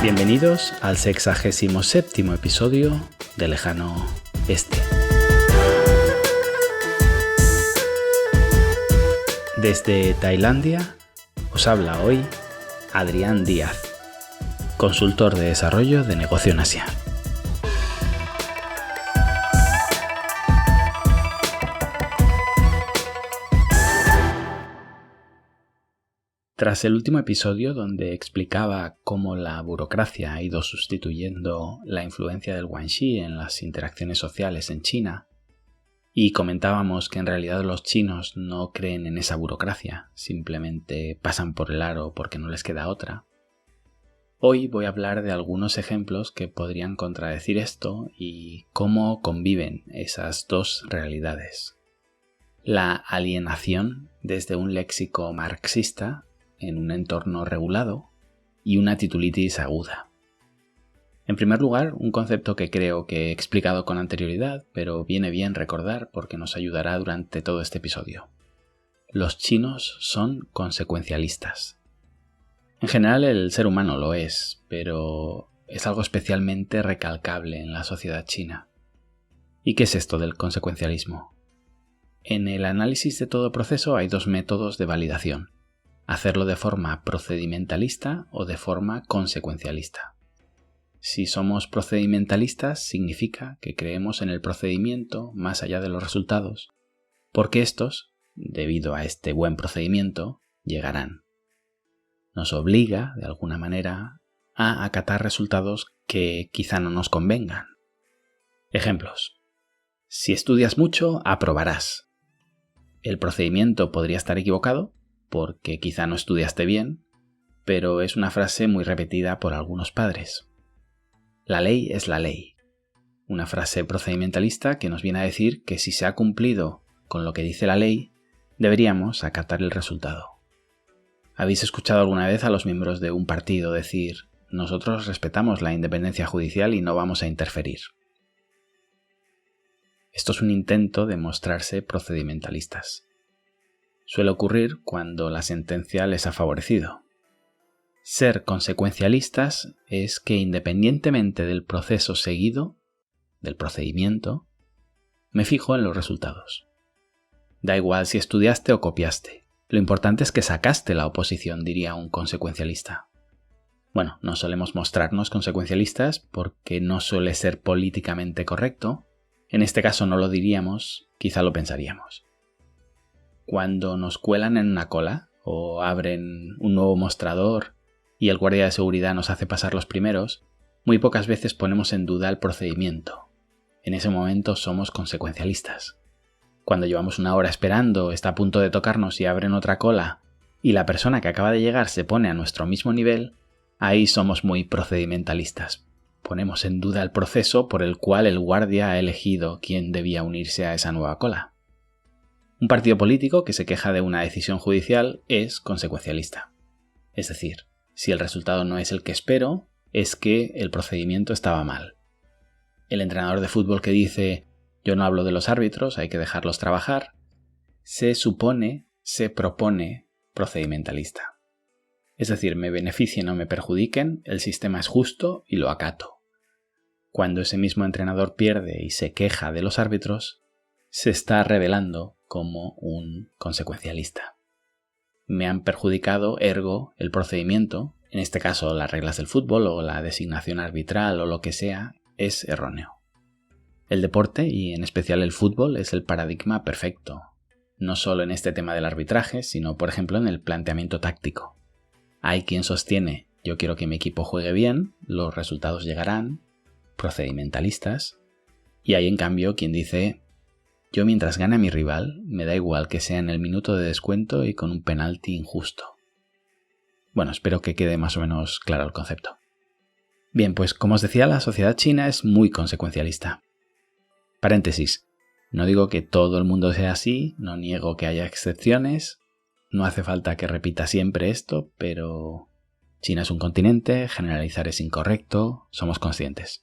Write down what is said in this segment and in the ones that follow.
Bienvenidos al 67º episodio de Lejano Este. Desde Tailandia os habla hoy Adrián Díaz, consultor de desarrollo de negocio en Asia. Tras el último episodio donde explicaba cómo la burocracia ha ido sustituyendo la influencia del guanxi en las interacciones sociales en China, y comentábamos que en realidad los chinos no creen en esa burocracia, simplemente pasan por el aro porque no les queda otra, hoy voy a hablar de algunos ejemplos que podrían contradecir esto y cómo conviven esas dos realidades. La alienación desde un léxico marxista en un entorno regulado y una titulitis aguda. En primer lugar, un concepto que creo que he explicado con anterioridad, pero viene bien recordar porque nos ayudará durante todo este episodio. Los chinos son consecuencialistas. En general el ser humano lo es, pero es algo especialmente recalcable en la sociedad china. ¿Y qué es esto del consecuencialismo? En el análisis de todo proceso hay dos métodos de validación: hacerlo de forma procedimentalista o de forma consecuencialista. Si somos procedimentalistas, significa que creemos en el procedimiento más allá de los resultados, porque estos, debido a este buen procedimiento, llegarán. Nos obliga, de alguna manera, a acatar resultados que quizá no nos convengan. Ejemplos. Si estudias mucho, aprobarás. El procedimiento podría estar equivocado, porque quizá no estudiaste bien, pero es una frase muy repetida por algunos padres. La ley es la ley. Una frase procedimentalista que nos viene a decir que si se ha cumplido con lo que dice la ley, deberíamos acatar el resultado. ¿Habéis escuchado alguna vez a los miembros de un partido decir: nosotros respetamos la independencia judicial y no vamos a interferir? Esto es un intento de mostrarse procedimentalistas. Suele ocurrir cuando la sentencia les ha favorecido. Ser consecuencialistas es que independientemente del proceso seguido, del procedimiento, me fijo en los resultados. Da igual si estudiaste o copiaste. Lo importante es que sacaste la oposición, diría un consecuencialista. Bueno, no solemos mostrarnos consecuencialistas porque no suele ser políticamente correcto. En este caso no lo diríamos, quizá lo pensaríamos. Cuando nos cuelan en una cola o abren un nuevo mostrador y el guardia de seguridad nos hace pasar los primeros, muy pocas veces ponemos en duda el procedimiento. En ese momento somos consecuencialistas. Cuando llevamos una hora esperando, está a punto de tocarnos y abren otra cola y la persona que acaba de llegar se pone a nuestro mismo nivel, ahí somos muy procedimentalistas. Ponemos en duda el proceso por el cual el guardia ha elegido quién debía unirse a esa nueva cola. Un partido político que se queja de una decisión judicial es consecuencialista. Es decir, si el resultado no es el que espero, es que el procedimiento estaba mal. El entrenador de fútbol que dice: yo no hablo de los árbitros, hay que dejarlos trabajar, se propone procedimentalista. Es decir, me beneficien o me perjudiquen, el sistema es justo y lo acato. Cuando ese mismo entrenador pierde y se queja de los árbitros, se está revelando como un consecuencialista. Me han perjudicado, ergo, el procedimiento, en este caso las reglas del fútbol o la designación arbitral o lo que sea, es erróneo. El deporte, y en especial el fútbol, es el paradigma perfecto, no solo en este tema del arbitraje, sino por ejemplo en el planteamiento táctico. Hay quien sostiene: yo quiero que mi equipo juegue bien, los resultados llegarán, procedimentalistas, y hay en cambio quien dice: yo mientras gane a mi rival, me da igual que sea en el minuto de descuento y con un penalti injusto. Bueno, espero que quede más o menos claro el concepto. Bien, pues como os decía, la sociedad china es muy consecuencialista. Paréntesis, no digo que todo el mundo sea así, no niego que haya excepciones, no hace falta que repita siempre esto, pero China es un continente, generalizar es incorrecto, somos conscientes.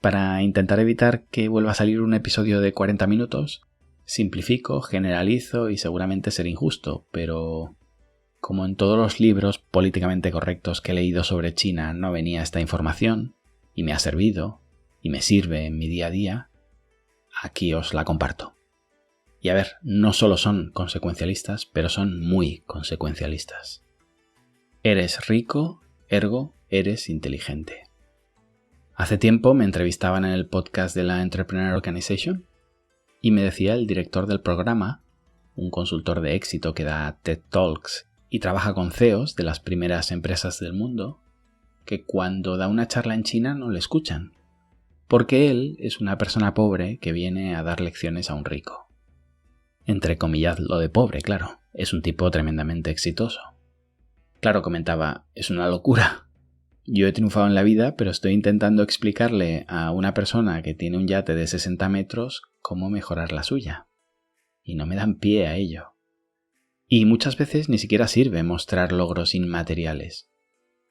Para intentar evitar que vuelva a salir un episodio de 40 minutos, simplifico, generalizo y seguramente seré injusto, pero como en todos los libros políticamente correctos que he leído sobre China no venía esta información, y me ha servido, y me sirve en mi día a día, aquí os la comparto. Y a ver, no solo son consecuencialistas, pero son muy consecuencialistas. Eres rico, ergo eres inteligente. Hace tiempo me entrevistaban en el podcast de la Entrepreneur Organization y me decía el director del programa, un consultor de éxito que da TED Talks y trabaja con CEOs de las primeras empresas del mundo, que cuando da una charla en China no le escuchan, porque él es una persona pobre que viene a dar lecciones a un rico. Entre comillas lo de pobre, claro, es un tipo tremendamente exitoso. Claro, comentaba, es una locura. Yo he triunfado en la vida, pero estoy intentando explicarle a una persona que tiene un yate de 60 metros cómo mejorar la suya. Y no me dan pie a ello. Y muchas veces ni siquiera sirve mostrar logros inmateriales,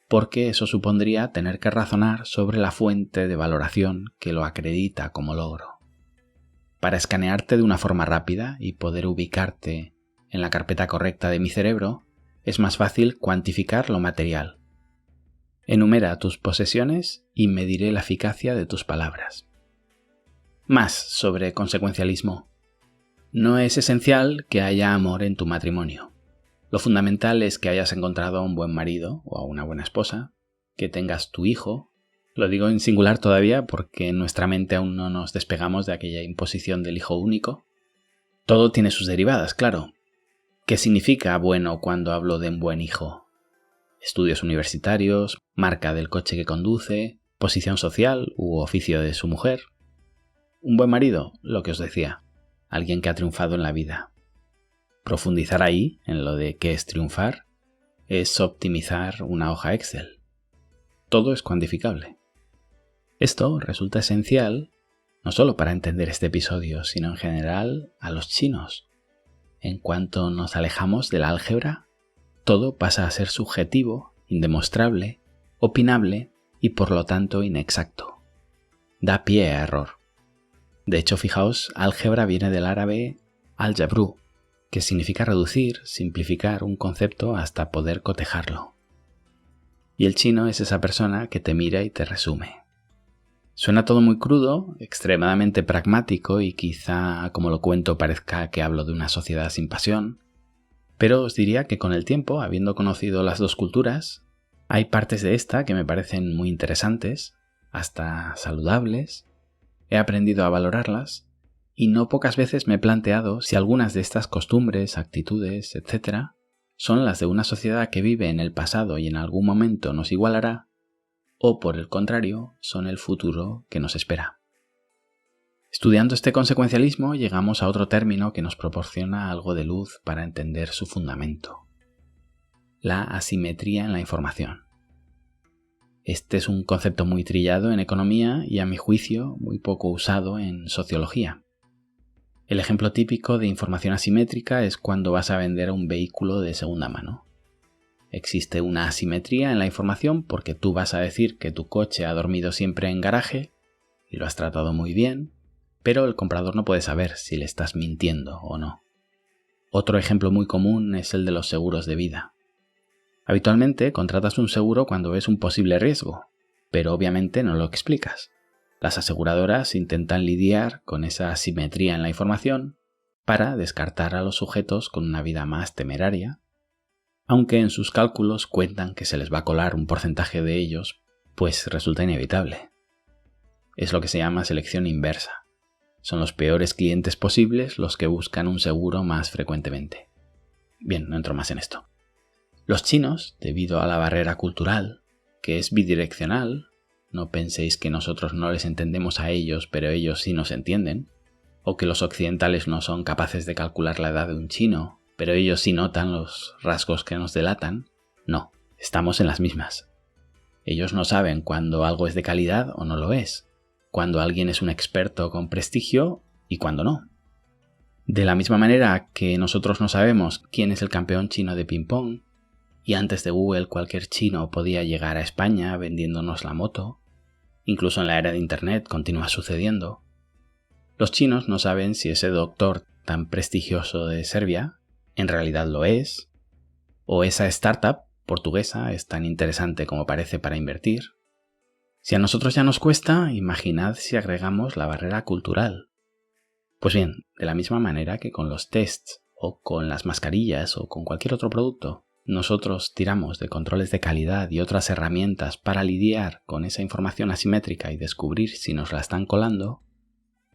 porque eso supondría tener que razonar sobre la fuente de valoración que lo acredita como logro. Para escanearte de una forma rápida y poder ubicarte en la carpeta correcta de mi cerebro, es más fácil cuantificar lo material. Enumera tus posesiones y mediré la eficacia de tus palabras. Más sobre consecuencialismo. No es esencial que haya amor en tu matrimonio. Lo fundamental es que hayas encontrado a un buen marido o a una buena esposa, que tengas tu hijo. Lo digo en singular todavía porque en nuestra mente aún no nos despegamos de aquella imposición del hijo único. Todo tiene sus derivadas, claro. ¿Qué significa bueno cuando hablo de un buen hijo? Estudios universitarios, marca del coche que conduce, posición social u oficio de su mujer. Un buen marido, lo que os decía, alguien que ha triunfado en la vida. Profundizar ahí, en lo de qué es triunfar, es optimizar una hoja Excel. Todo es cuantificable. Esto resulta esencial no solo para entender este episodio, sino en general a los chinos. En cuanto nos alejamos de la álgebra, todo pasa a ser subjetivo, indemostrable, opinable y por lo tanto inexacto. Da pie a error. De hecho, fijaos, álgebra viene del árabe al-jabru, que significa reducir, simplificar un concepto hasta poder cotejarlo. Y el chino es esa persona que te mira y te resume. Suena todo muy crudo, extremadamente pragmático y quizá, como lo cuento, parezca que hablo de una sociedad sin pasión, pero os diría que con el tiempo, habiendo conocido las dos culturas, hay partes de esta que me parecen muy interesantes, hasta saludables, he aprendido a valorarlas y no pocas veces me he planteado si algunas de estas costumbres, actitudes, etc., son las de una sociedad que vive en el pasado y en algún momento nos igualará, o por el contrario, son el futuro que nos espera. Estudiando este consecuencialismo llegamos a otro término que nos proporciona algo de luz para entender su fundamento: la asimetría en la información. Este es un concepto muy trillado en economía y, a mi juicio, muy poco usado en sociología. El ejemplo típico de información asimétrica es cuando vas a vender un vehículo de segunda mano. Existe una asimetría en la información porque tú vas a decir que tu coche ha dormido siempre en garaje y lo has tratado muy bien, pero el comprador no puede saber si le estás mintiendo o no. Otro ejemplo muy común es el de los seguros de vida. Habitualmente contratas un seguro cuando ves un posible riesgo, pero obviamente no lo explicas. Las aseguradoras intentan lidiar con esa asimetría en la información para descartar a los sujetos con una vida más temeraria, aunque en sus cálculos cuentan que se les va a colar un porcentaje de ellos, pues resulta inevitable. Es lo que se llama selección inversa. Son los peores clientes posibles los que buscan un seguro más frecuentemente. Bien, no entro más en esto. Los chinos, debido a la barrera cultural, que es bidireccional, no penséis que nosotros no les entendemos a ellos, pero ellos sí nos entienden, o que los occidentales no son capaces de calcular la edad de un chino, pero ellos sí notan los rasgos que nos delatan. No, estamos en las mismas. Ellos no saben cuándo algo es de calidad o no lo es, cuando alguien es un experto con prestigio y cuando no. De la misma manera que nosotros no sabemos quién es el campeón chino de ping-pong, y antes de Google cualquier chino podía llegar a España vendiéndonos la moto, incluso en la era de Internet continúa sucediendo, los chinos no saben si ese doctor tan prestigioso de Serbia en realidad lo es, o esa startup portuguesa es tan interesante como parece para invertir. Si a nosotros ya nos cuesta, imaginad si agregamos la barrera cultural. Pues bien, de la misma manera que con los tests o con las mascarillas o con cualquier otro producto, nosotros tiramos de controles de calidad y otras herramientas para lidiar con esa información asimétrica y descubrir si nos la están colando,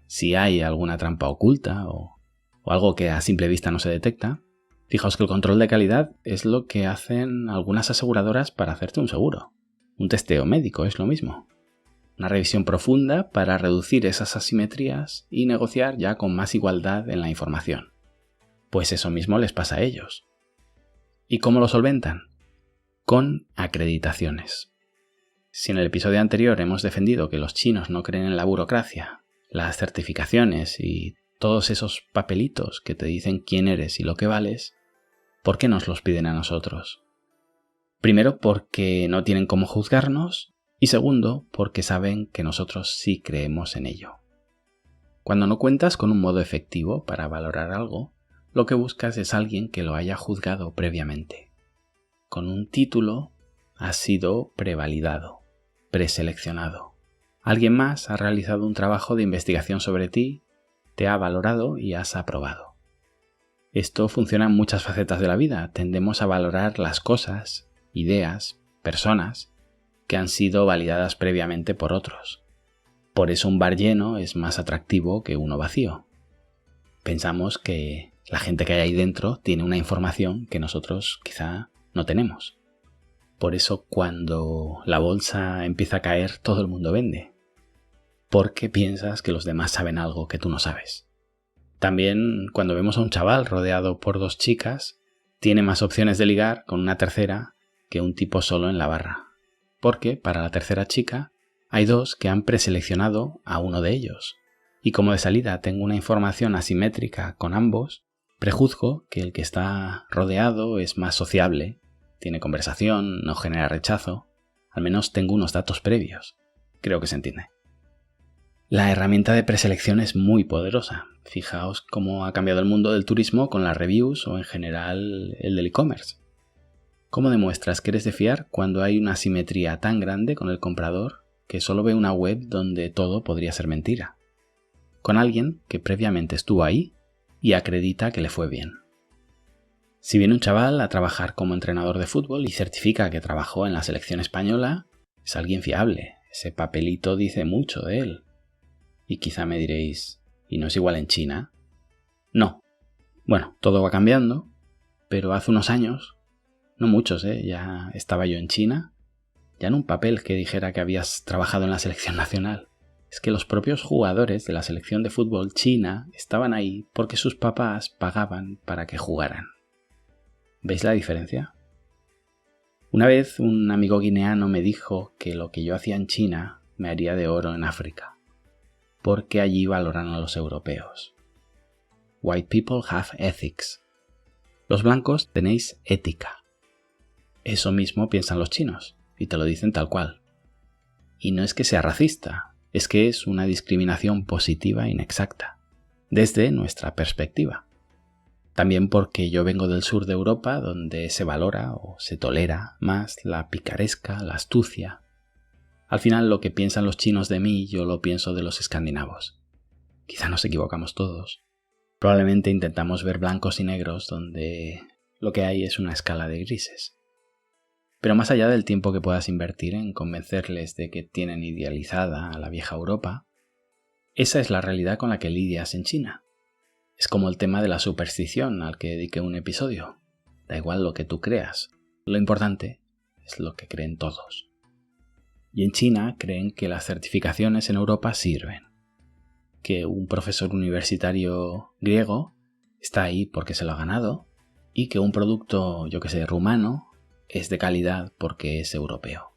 si hay alguna trampa oculta o algo que a simple vista no se detecta. Fijaos que el control de calidad es lo que hacen algunas aseguradoras para hacerte un seguro. Un testeo médico es lo mismo. Una revisión profunda para reducir esas asimetrías y negociar ya con más igualdad en la información. Pues eso mismo les pasa a ellos. ¿Y cómo lo solventan? Con acreditaciones. Si en el episodio anterior hemos defendido que los chinos no creen en la burocracia, las certificaciones y todos esos papelitos que te dicen quién eres y lo que vales, ¿por qué nos los piden a nosotros? Primero, porque no tienen cómo juzgarnos, y segundo, porque saben que nosotros sí creemos en ello. Cuando no cuentas con un modo efectivo para valorar algo, lo que buscas es alguien que lo haya juzgado previamente. Con un título has sido prevalidado, preseleccionado. Alguien más ha realizado un trabajo de investigación sobre ti, te ha valorado y has aprobado. Esto funciona en muchas facetas de la vida. Tendemos a valorar las cosas, ideas, personas que han sido validadas previamente por otros. Por eso un bar lleno es más atractivo que uno vacío. Pensamos que la gente que hay ahí dentro tiene una información que nosotros quizá no tenemos. Por eso cuando la bolsa empieza a caer, todo el mundo vende. Porque piensas que los demás saben algo que tú no sabes. También cuando vemos a un chaval rodeado por dos chicas, tiene más opciones de ligar con una tercera que un tipo solo en la barra. Porque para la tercera chica hay dos que han preseleccionado a uno de ellos. Y como de salida tengo una información asimétrica con ambos, prejuzgo que el que está rodeado es más sociable, tiene conversación, no genera rechazo. Al menos tengo unos datos previos. Creo que se entiende. La herramienta de preselección es muy poderosa. Fijaos cómo ha cambiado el mundo del turismo con las reviews o en general el del e-commerce. ¿Cómo demuestras que eres de fiar cuando hay una asimetría tan grande con el comprador que solo ve una web donde todo podría ser mentira? Con alguien que previamente estuvo ahí y acredita que le fue bien. Si viene un chaval a trabajar como entrenador de fútbol y certifica que trabajó en la selección española, es alguien fiable. Ese papelito dice mucho de él. Y quizá me diréis, ¿y no es igual en China? No. Bueno, todo va cambiando, pero hace unos años, no muchos, ya estaba yo en China, ya en un papel que dijera que habías trabajado en la selección nacional. Es que los propios jugadores de la selección de fútbol china estaban ahí porque sus papás pagaban para que jugaran. ¿Veis la diferencia? Una vez un amigo guineano me dijo que lo que yo hacía en China me haría de oro en África, porque allí valoran a los europeos. White people have ethics. Los blancos tenéis ética. Eso mismo piensan los chinos, y te lo dicen tal cual. Y no es que sea racista, es que es una discriminación positiva inexacta, desde nuestra perspectiva. También porque yo vengo del sur de Europa, donde se valora o se tolera más la picaresca, la astucia. Al final lo que piensan los chinos de mí, yo lo pienso de los escandinavos. Quizá nos equivocamos todos. Probablemente intentamos ver blancos y negros donde lo que hay es una escala de grises. Pero más allá del tiempo que puedas invertir en convencerles de que tienen idealizada a la vieja Europa, esa es la realidad con la que lidias en China. Es como el tema de la superstición al que dediqué un episodio. Da igual lo que tú creas, lo importante es lo que creen todos. Y en China creen que las certificaciones en Europa sirven. Que un profesor universitario griego está ahí porque se lo ha ganado y que un producto, rumano, es de calidad porque es europeo.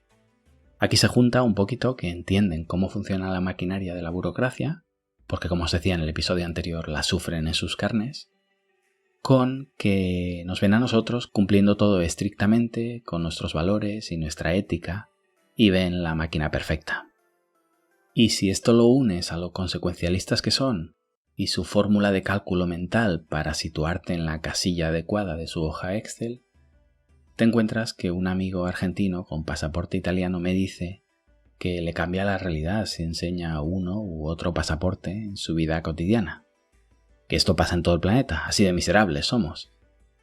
Aquí se junta un poquito que entienden cómo funciona la maquinaria de la burocracia, porque como os decía en el episodio anterior, la sufren en sus carnes, con que nos ven a nosotros cumpliendo todo estrictamente con nuestros valores y nuestra ética y ven la máquina perfecta. Y si esto lo unes a lo consecuencialistas que son y su fórmula de cálculo mental para situarte en la casilla adecuada de su hoja Excel, te encuentras que un amigo argentino con pasaporte italiano me dice que le cambia la realidad si enseña uno u otro pasaporte en su vida cotidiana. Que esto pasa en todo el planeta, así de miserables somos.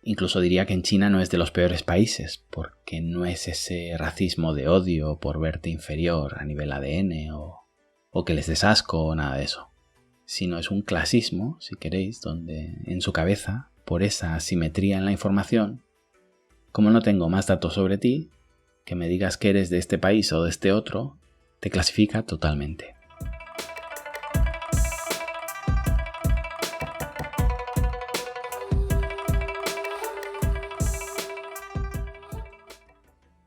Incluso diría que en China no es de los peores países, porque no es ese racismo de odio por verte inferior a nivel ADN o que les des asco o nada de eso. Sino es un clasismo, si queréis, donde en su cabeza, por esa asimetría en la información, como no tengo más datos sobre ti, que me digas que eres de este país o de este otro, te clasifica totalmente.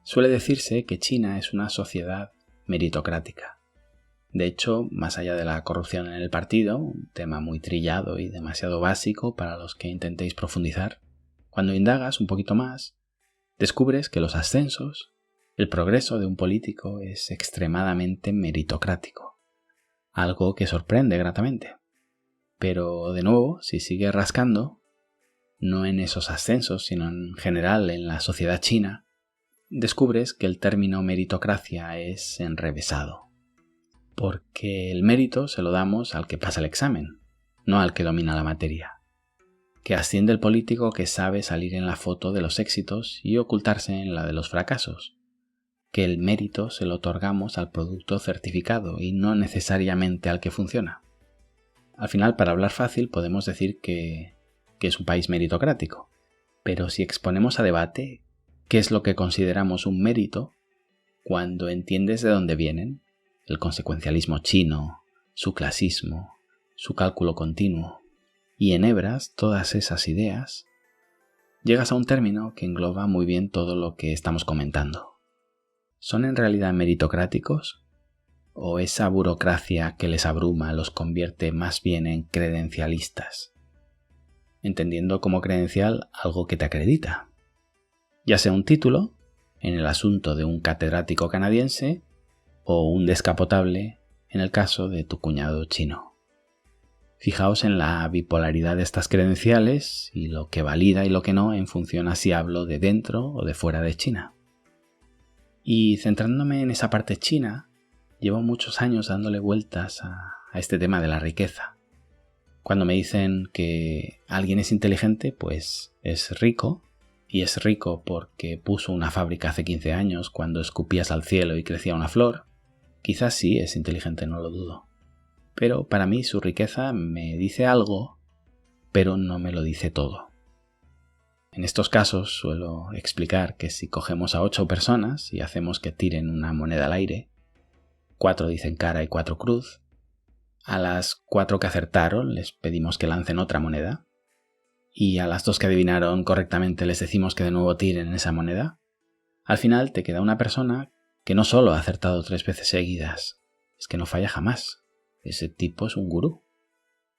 Suele decirse que China es una sociedad meritocrática. De hecho, más allá de la corrupción en el partido, un tema muy trillado y demasiado básico para los que intentéis profundizar, cuando indagas un poquito más, descubres que los ascensos, el progreso de un político es extremadamente meritocrático, algo que sorprende gratamente. Pero, de nuevo, si sigues rascando, no en esos ascensos, sino en general en la sociedad china, descubres que el término meritocracia es enrevesado. Porque el mérito se lo damos al que pasa el examen, no al que domina la materia. Que asciende el político que sabe salir en la foto de los éxitos y ocultarse en la de los fracasos. Que el mérito se lo otorgamos al producto certificado y no necesariamente al que funciona. Al final, para hablar fácil, podemos decir que es un país meritocrático. Pero si exponemos a debate qué es lo que consideramos un mérito, cuando entiendes de dónde vienen, el consecuencialismo chino, su clasismo, su cálculo continuo, y enhebras todas esas ideas, llegas a un término que engloba muy bien todo lo que estamos comentando. ¿Son en realidad meritocráticos? ¿O esa burocracia que les abruma los convierte más bien en credencialistas? Entendiendo como credencial algo que te acredita. Ya sea un título, en el asunto de un catedrático canadiense, o un descapotable, en el caso de tu cuñado chino. Fijaos en la bipolaridad de estas credenciales y lo que valida y lo que no en función a si hablo de dentro o de fuera de China. Y centrándome en esa parte china, llevo muchos años dándole vueltas a este tema de la riqueza. Cuando me dicen que alguien es inteligente, pues es rico. Y es rico porque puso una fábrica hace 15 años cuando escupías al cielo y crecía una flor. Quizás sí es inteligente, no lo dudo. Pero para mí su riqueza me dice algo, pero no me lo dice todo. En estos casos suelo explicar que si cogemos a 8 personas y hacemos que tiren una moneda al aire, 4 dicen cara y 4 cruz, a las 4 que acertaron les pedimos que lancen otra moneda, y a las 2 que adivinaron correctamente les decimos que de nuevo tiren esa moneda, al final te queda una persona que no solo ha acertado 3 veces seguidas, es que no falla jamás. Ese tipo es un gurú.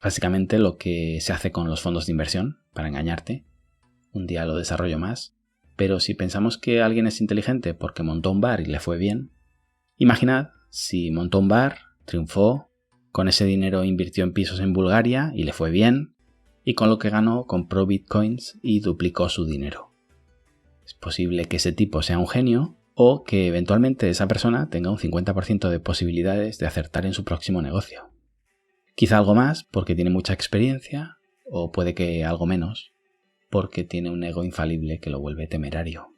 Básicamente lo que se hace con los fondos de inversión, para engañarte. Un día lo desarrollo más. Pero si pensamos que alguien es inteligente porque montó un bar y le fue bien, imaginad si montó un bar, triunfó, con ese dinero invirtió en pisos en Bulgaria y le fue bien, y con lo que ganó compró bitcoins y duplicó su dinero. Es posible que ese tipo sea un genio o que eventualmente esa persona tenga un 50% de posibilidades de acertar en su próximo negocio. Quizá algo más porque tiene mucha experiencia o puede que algo menos porque tiene un ego infalible que lo vuelve temerario.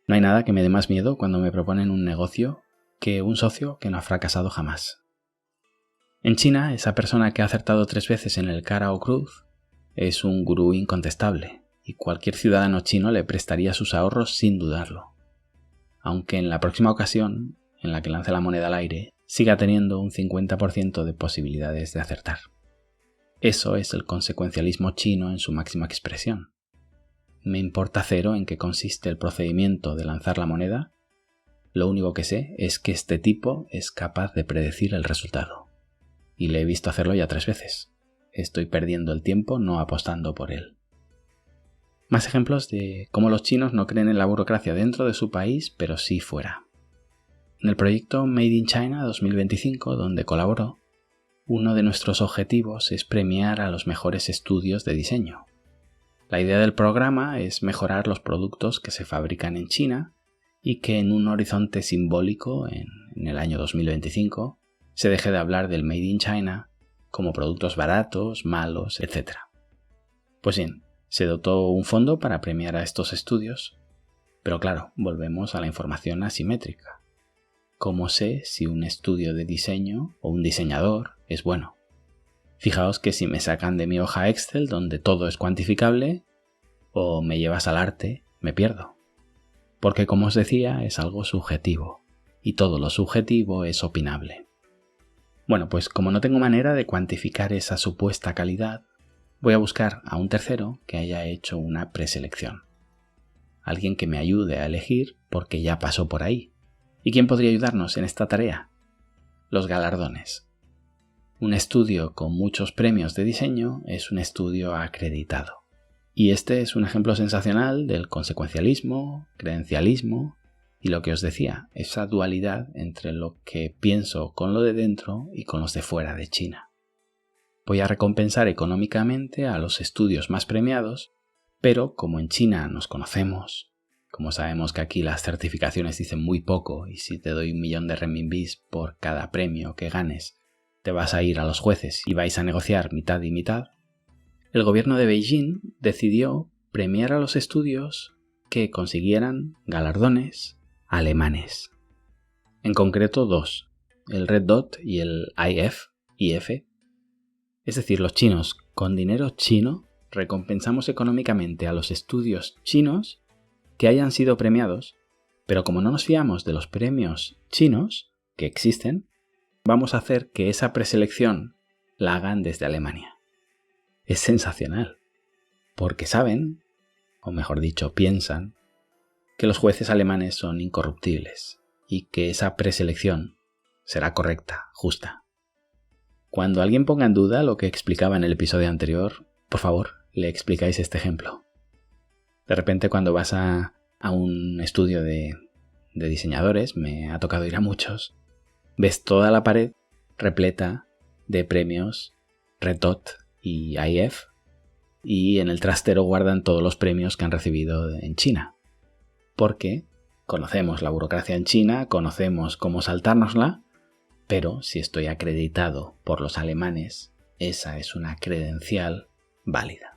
No hay nada que me dé más miedo cuando me proponen un negocio que un socio que no ha fracasado jamás. En China, esa persona que ha acertado 3 veces en el cara o cruz es un gurú incontestable y cualquier ciudadano chino le prestaría sus ahorros sin dudarlo. Aunque en la próxima ocasión, en la que lance la moneda al aire, siga teniendo un 50% de posibilidades de acertar. Eso es el consecuencialismo chino en su máxima expresión. Me importa cero en qué consiste el procedimiento de lanzar la moneda, lo único que sé es que este tipo es capaz de predecir el resultado. Y le he visto hacerlo ya 3 veces. Estoy perdiendo el tiempo no apostando por él. Más ejemplos de cómo los chinos no creen en la burocracia dentro de su país, pero sí fuera. En el proyecto Made in China 2025, donde colaboró, uno de nuestros objetivos es premiar a los mejores estudios de diseño. La idea del programa es mejorar los productos que se fabrican en China y que en un horizonte simbólico, en el año 2025, se deje de hablar del Made in China como productos baratos, malos, etc. Pues bien, se dotó un fondo para premiar a estos estudios, pero claro, volvemos a la información asimétrica. ¿Cómo sé si un estudio de diseño o un diseñador es bueno? Fijaos que si me sacan de mi hoja Excel donde todo es cuantificable, o me llevas al arte, me pierdo. Porque como os decía, es algo subjetivo, y todo lo subjetivo es opinable. Bueno, pues como no tengo manera de cuantificar esa supuesta calidad, voy a buscar a un tercero que haya hecho una preselección. Alguien que me ayude a elegir porque ya pasó por ahí. ¿Y quién podría ayudarnos en esta tarea? Los galardones. Un estudio con muchos premios de diseño es un estudio acreditado. Y este es un ejemplo sensacional del consecuencialismo, credencialismo y lo que os decía, esa dualidad entre lo que pienso con lo de dentro y con los de fuera de China. Voy a recompensar económicamente a los estudios más premiados, pero como en China nos conocemos, como sabemos que aquí las certificaciones dicen muy poco y si te doy 1.000.000 de renminbis por cada premio que ganes, te vas a ir a los jueces y vais a negociar mitad y mitad, el gobierno de Beijing decidió premiar a los estudios que consiguieran galardones alemanes. En concreto 2, el Red Dot y el IF. Es decir, los chinos, con dinero chino, recompensamos económicamente a los estudios chinos que hayan sido premiados, pero como no nos fiamos de los premios chinos que existen, vamos a hacer que esa preselección la hagan desde Alemania. Es sensacional, porque saben, o mejor dicho, piensan, que los jueces alemanes son incorruptibles y que esa preselección será correcta, justa. Cuando alguien ponga en duda lo que explicaba en el episodio anterior, por favor, le explicáis este ejemplo. De repente cuando vas a un estudio de diseñadores, me ha tocado ir a muchos, ves toda la pared repleta de premios Red Dot y IF, y en el trastero guardan todos los premios que han recibido en China. Porque conocemos la burocracia en China, conocemos cómo saltárnosla, pero si estoy acreditado por los alemanes, esa es una credencial válida.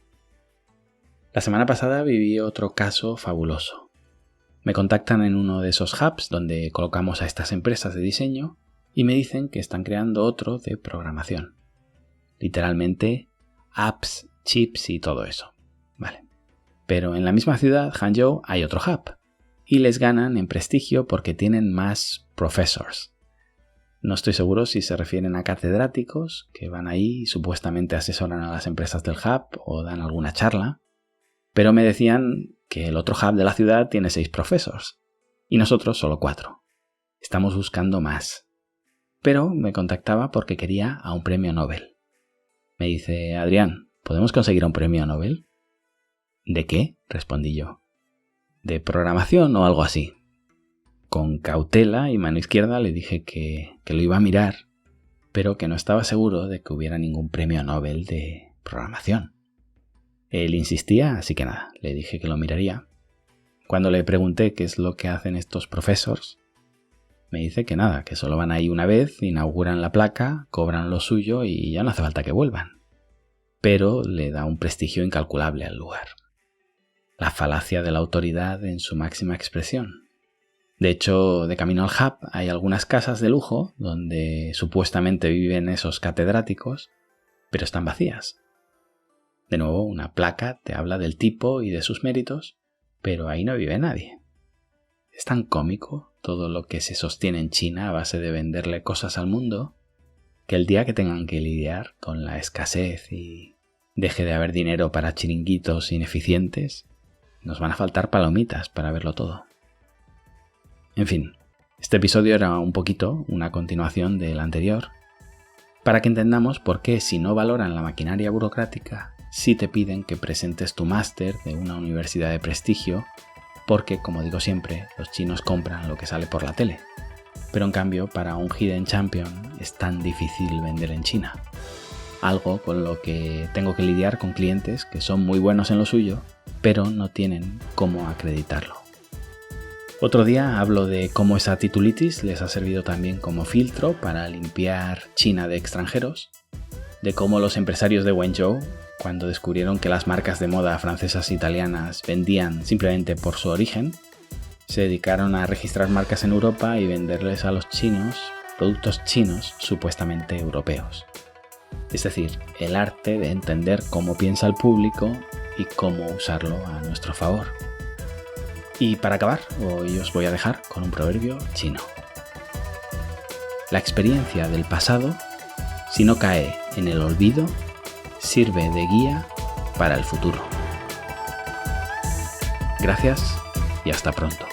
La semana pasada viví otro caso fabuloso. Me contactan en uno de esos hubs donde colocamos a estas empresas de diseño y me dicen que están creando otro de programación. Literalmente apps, chips y todo eso. Vale. Pero en la misma ciudad, Hangzhou, hay otro hub y les ganan en prestigio porque tienen más professors. No estoy seguro si se refieren a catedráticos que van ahí y supuestamente asesoran a las empresas del hub o dan alguna charla, pero me decían que el otro hub de la ciudad tiene 6 professors y nosotros solo 4. Estamos buscando más. Pero me contactaba porque quería a un premio Nobel. Me dice, Adrián, ¿podemos conseguir un premio Nobel? ¿De qué? Respondí yo. ¿De programación o algo así? Con cautela y mano izquierda le dije que lo iba a mirar, pero que no estaba seguro de que hubiera ningún premio Nobel de programación. Él insistía, así que nada, le dije que lo miraría. Cuando le pregunté qué es lo que hacen estos professors, me dice que nada, que solo van ahí una vez, inauguran la placa, cobran lo suyo y ya no hace falta que vuelvan. Pero le da un prestigio incalculable al lugar. La falacia de la autoridad en su máxima expresión. De hecho, de camino al hub hay algunas casas de lujo donde supuestamente viven esos catedráticos, pero están vacías. De nuevo, una placa te habla del tipo y de sus méritos, pero ahí no vive nadie. Es tan cómico todo lo que se sostiene en China a base de venderle cosas al mundo, que el día que tengan que lidiar con la escasez y deje de haber dinero para chiringuitos ineficientes, nos van a faltar palomitas para verlo todo. En fin, este episodio era un poquito una continuación del anterior, para que entendamos por qué si no valoran la maquinaria burocrática, sí te piden que presentes tu máster de una universidad de prestigio, porque, como digo siempre, los chinos compran lo que sale por la tele. Pero en cambio, para un Hidden Champion es tan difícil vender en China. algo con lo que tengo que lidiar con clientes que son muy buenos en lo suyo, pero no tienen cómo acreditarlo. Otro día hablo de cómo esa titulitis les ha servido también como filtro para limpiar China de extranjeros, de cómo los empresarios de Wenzhou, cuando descubrieron que las marcas de moda francesas e italianas vendían simplemente por su origen, se dedicaron a registrar marcas en Europa y venderles a los chinos productos chinos supuestamente europeos. Es decir, el arte de entender cómo piensa el público y cómo usarlo a nuestro favor. Y para acabar, hoy os voy a dejar con un proverbio chino. La experiencia del pasado, si no cae en el olvido, sirve de guía para el futuro. Gracias y hasta pronto.